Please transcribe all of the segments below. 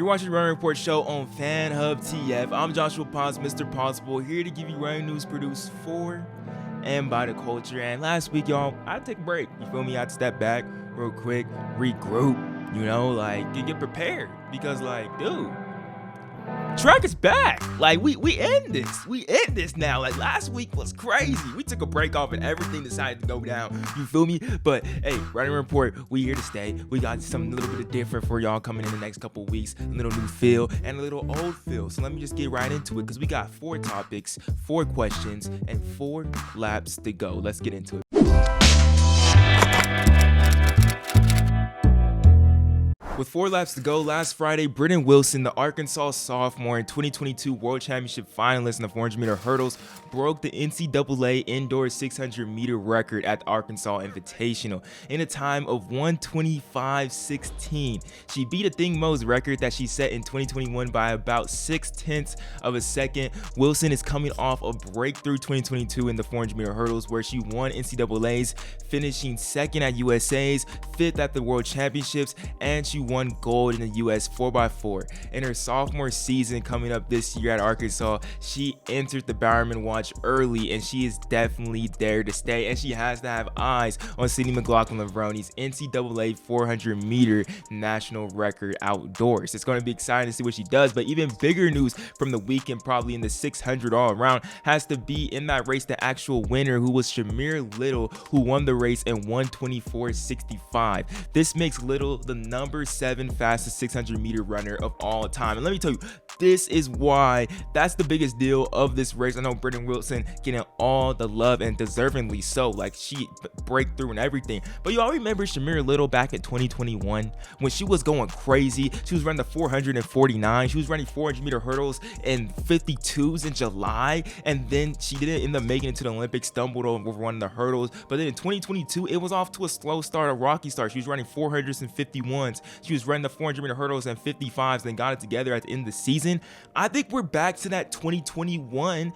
You're watching the Running Report show on Fan Hub TF. I'm Joshua Pons, Mr. Possible, here to give you running news produced for and by the culture. And last week, y'all, I had to take a break. You feel me? I had to step back real quick, regroup, get prepared. Because, dude, track is back. We end this. We end this now. Last week was crazy. We took a break off and everything decided to go down. You feel me? But hey, Running Report, we here to stay. We got something a little bit different for y'all coming in the next couple weeks. A little new feel and a little old feel. So let me just get right into it because we got 4 topics, 4 questions, and 4 laps to go. Let's get into it. With 4 laps to go, last Friday, Britton Wilson, the Arkansas sophomore and 2022 World Championship finalist in the 400-meter hurdles, broke the NCAA indoor 600-meter record at the Arkansas Invitational in a time of 1:25.16. She beat a Thing Mo's record that she set in 2021 by about 0.6 of a second. Wilson is coming off a breakthrough 2022 in the 400-meter hurdles where she won NCAA's, finishing 2nd at USA's, 5th at the World Championships, and she won gold in the US 4x4. In her sophomore season coming up this year at Arkansas, she entered the Bowerman Watch early, and she is definitely there to stay, and she has to have eyes on Sydney McLaughlin's NCAA 400-meter national record outdoors. It's going to be exciting to see what she does, but even bigger news from the weekend, probably in the 600 all around, has to be in that race the actual winner, who was Shamier Little, who won the race in 1:24.65. This makes Little the number 7 fastest 600-meter runner of all time. And let me tell you, this is why that's the biggest deal of this race. I know Britton Wilson getting all the love, and deservingly so. She breakthrough and everything. But you all remember Shamier Little back in 2021 when she was going crazy. She was running the 449. She was running 400-meter hurdles in 52s in July, and then she didn't end up making it to the Olympics, stumbled over one of the hurdles. But then in 2022, it was off to a slow start, a rocky start. She was running 400s and 51s. She was running the 400-meter hurdles and 55s, then got it together at the end of the season. I think we're back to that 2021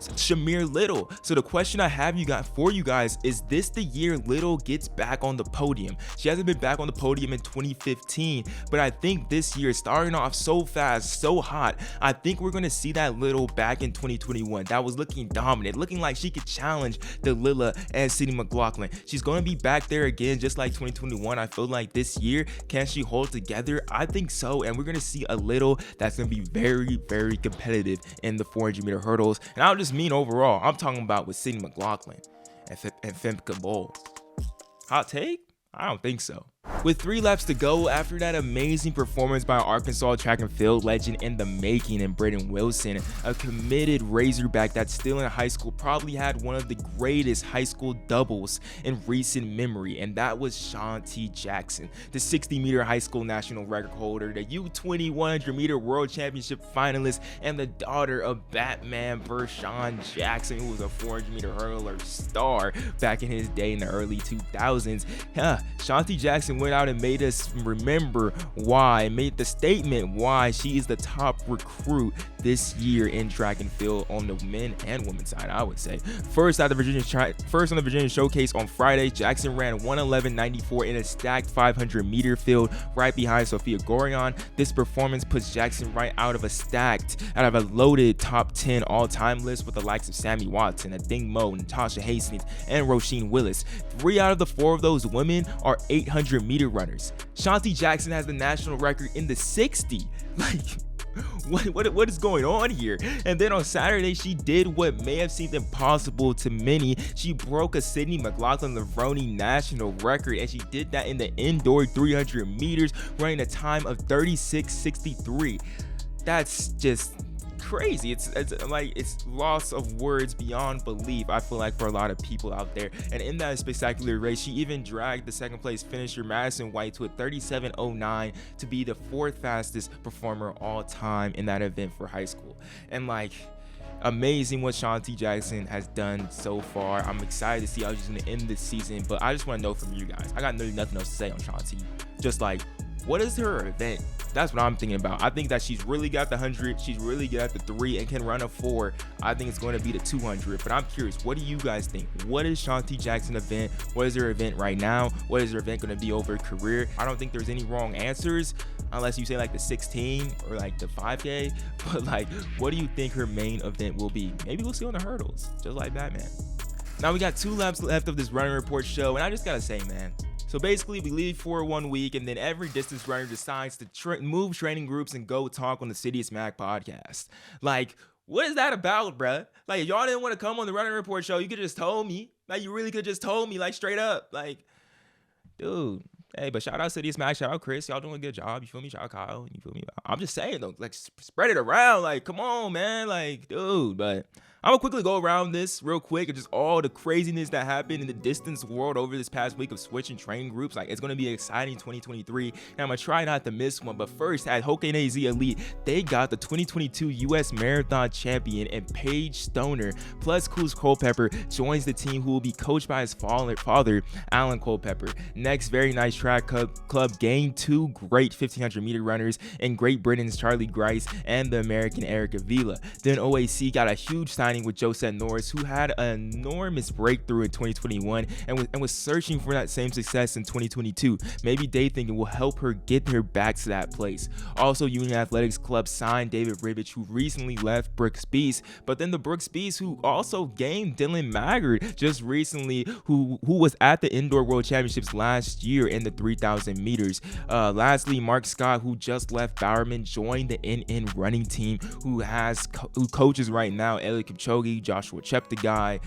Shamier Little. So the question I have for you guys, is this the year Little gets back on the podium? She hasn't been back on the podium in 2015, but I think this year, starting off so fast, so hot, I think we're going to see that Little back in 2021. That was looking dominant, looking like she could challenge Delilah and Sydney McLaughlin. She's going to be back there again, just like 2021. I feel like this year, can she hold together? I think so, and we're going to see a Little that's going to be very, very competitive in the 400-meter hurdles. And I don't just mean overall, I'm talking about with Sydney McLaughlin and Femke Bol. Hot take? I don't think so. With 3 laps to go, after that amazing performance by Arkansas track and field legend in the making in Britton Wilson, a committed Razorback that's still in high school probably had one of the greatest high school doubles in recent memory, and that was Shawnti Jackson, the 60-meter high school national record holder, the U20 100-meter world championship finalist, and the daughter of Batman Shawnti Jackson, who was a 400-meter hurdler star back in his day in the early 2000s. Shawnti Jackson went out and made us remember why, made the statement why she is the top recruit this year in track and field on the men and women's side, I would say. First on the Virginia Showcase on Friday, Jackson ran 1:11.94 in a stacked 500-meter field right behind Sophia Gorion. This performance puts Jackson right out of a loaded top 10 all-time list with the likes of Sammy Watson, Thing Mo, Natasha Hastings, and Roisin Willis. 3 out of the 4 of those women are 800-meter runners. Shawnti Jackson has the national record in the 60. What is going on here? And then on Saturday, she did what may have seemed impossible to many. She broke a Sydney McLaughlin-Levrone national record, and she did that in the indoor 300 meters, running a time of 36:63. That's just crazy. It's loss of words beyond belief, I feel like, for a lot of people out there. And in that spectacular race, she even dragged the 2nd place finisher Madison White to a 37:09 to be the 4th fastest performer all time in that event for high school. And amazing what Shawnti Jackson has done so far. I'm excited to see how she's going to end this season, but I just want to know from you guys. I got really nothing else to say on Shawnti. Just what is her event? That's what I'm thinking about. I think that she's really got the 100, she's really got the 3, and can run a 4. I think it's going to be the 200, but I'm curious, what do you guys think? What is Shawnti Jackson event? What is her event right now? What is her event going to be over her career? I don't think there's any wrong answers. unless you say like the 16 or like the 5K. But like, what do you think her main event will be? Maybe we'll see on the hurdles, just like Batman. Now we got 2 laps left of this running report show, and I just gotta say, man. So basically, we leave for 1 week, and then every distance runner decides to move training groups and go talk on the City Smack podcast. Like, what is that about, bruh? Like, if y'all didn't want to come on the running report show, you could just told me. Like, you really could just told me, like, straight up. Like, dude. Hey, but shout out City Smack, shout out Chris. Y'all doing a good job. You feel me? Shout out Kyle. You feel me? I'm just saying, though, like, spread it around. Like, come on, man. Like, dude. But I'm gonna quickly go around this real quick of just all the craziness that happened in the distance world over this past week of switching training groups. Like, it's gonna be exciting 2023, and I'm gonna try not to miss one. But first, at Hokkien AZ Elite, they got the 2022 U.S. Marathon Champion and Paige Stoner plus Cruz Culpepper joins the team, who will be coached by his father, Alan Culpepper. Next, very nice track club gained 2 great 1500 meter runners in Great Britain's Charlie Grice and the American Erica Vila. Then OAC got a huge signing with Josette Norris, who had an enormous breakthrough in 2021 and was searching for that same success in 2022. Maybe they think it will help her get her back to that place. Also, Union Athletics Club signed David Rivich, who recently left Brooks Beast, but then the Brooks Beast, who also gained Dylan Maggard just recently, who was at the Indoor World Championships last year in the 3,000 meters. Lastly, Mark Scott, who just left Bowerman, joined the NN running team, who coaches right now Elliot Kipchoge, Joshua Cheptegei,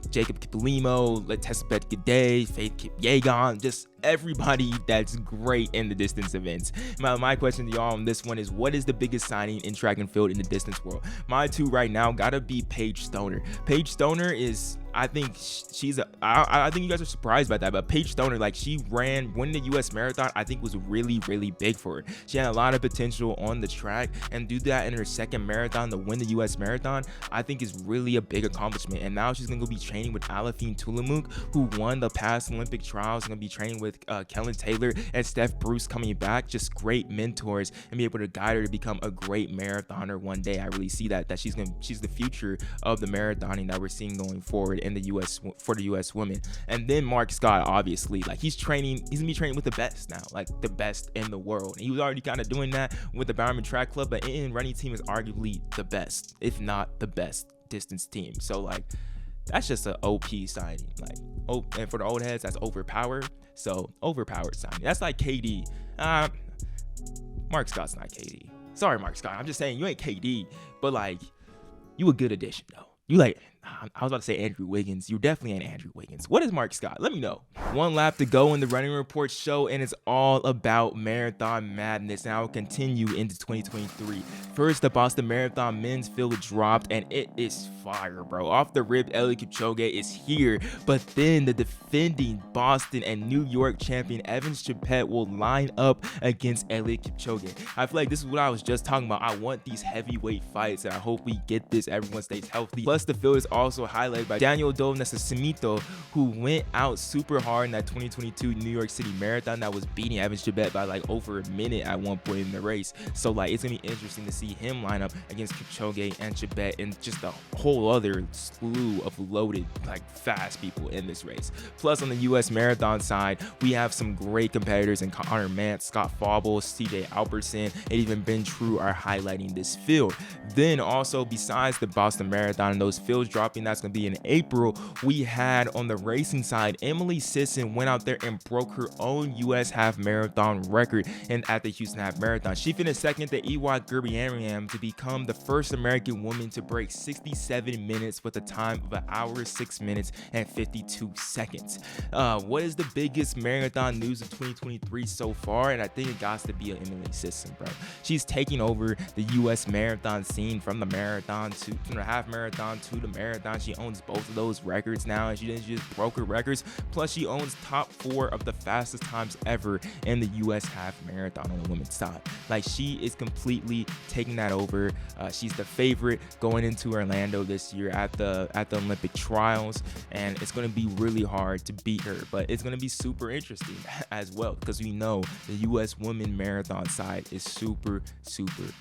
Jacob Kiplimo, Letesbeth Gade, Faith Kipyegon, just everybody that's great in the distance events. My question to y'all on this one is, what is the biggest signing in track and field in the distance world? My 2 right now gotta be Paige Stoner. Paige Stoner is, I think I think you guys are surprised by that, but Paige Stoner, like, she winning the U.S. Marathon, I think was really, really big for her. She had a lot of potential on the track, and do that in her second marathon to win the U.S. Marathon, I think is really a big accomplishment. And now she's gonna go be training with Alafine Tulamuk, who won the past Olympic trials, gonna be training with Kellen Taylor and Steph Bruce coming back. Just great mentors, and be able to guide her to become a great marathoner one day. I really see that she's the future of the marathoning that we're seeing going forward in the U.S. for the U.S. women. And then Mark Scott, obviously, like, he's gonna be training with the best now, like the best in the world. And he was already kind of doing that with the Bowerman Track Club, but NN running team is arguably the best, if not the best distance team. So like, that's just an OP signing. Like, and for the old heads, that's overpowered. So overpowered signing. That's like KD. Mark Scott's not KD. Sorry, Mark Scott. I'm just saying, you ain't KD, but like, you a good addition though. You like, I was about to say Andrew Wiggins. You definitely ain't Andrew Wiggins. What is Mark Scott? Let me know. 1 lap to go in the running report show, and it's all about marathon madness. Now, continue into 2023. First, the Boston Marathon men's field dropped, and it is fire, bro. Off the rip, Eliud Kipchoge is here, but then the defending Boston and New York champion Evans Chepet will line up against Eliud Kipchoge. I feel like this is what I was just talking about. I want these heavyweight fights, and I hope we get this. Everyone stays healthy. Plus, the field is also highlighted by Daniel Do Nascimento, who went out super hard in that 2022 New York City Marathon that was beating Evans Chepet by like over a minute at one point in the race. So like, it's gonna be interesting to see him line up against Kipchoge and Chepet and just a whole other slew of loaded, like, fast people in this race. Plus, on the U.S. Marathon side, we have some great competitors in Connor Mantz, Scott Fauble, CJ Alperson, and even Ben True are highlighting this field. Then also, besides the Boston Marathon and those fields dropping, that's going to be in April, we had on the racing side, Emily Sisson went out there and broke her own U.S. half marathon record and at the Houston Half Marathon. She finished second to Ewok Gurbiariam to become the first American woman to break 67 minutes with a time of 1 hour, 6 minutes, and 52 seconds. What is the biggest marathon news of 2023 so far? And I think it got to be Emily Sisson, bro. She's taking over the U.S. marathon scene from the marathon to the half marathon to the marathon. She owns both of those records now, and she just broke her records. Plus, she owns top 4 of the fastest times ever in the U.S. half marathon on the women's side. Like, she is completely taking that over. She's the favorite going into Orlando this year at the Olympic trials, and it's going to be really hard to beat her, but it's going to be super interesting as well, because we know the U.S. women marathon side is super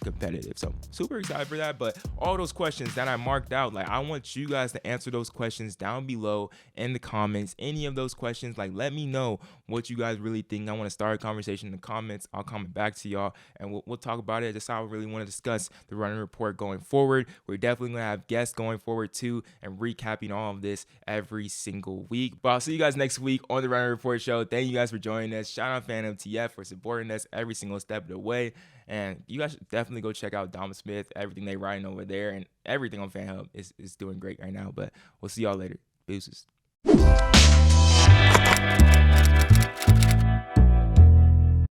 competitive. So super excited for that. But all those questions that I marked out, like, I want you guys to answer those questions down below in the comments. Any of those questions, like, let me know what you guys really think. I want to start a conversation in the comments. I'll comment back to y'all, and we'll talk about it. That's how I really want to discuss the running report going forward. We're definitely going to have guests going forward too, and recapping all of this every single week. But I'll see you guys next week on the Running Report Show. Thank you guys for joining us. Shout out Fan MTF for supporting us every single step of the way. And you guys should definitely go check out Dom Smith, everything they writing over there, and everything on Fan Hub is doing great right now. But we'll see y'all later. Deuces.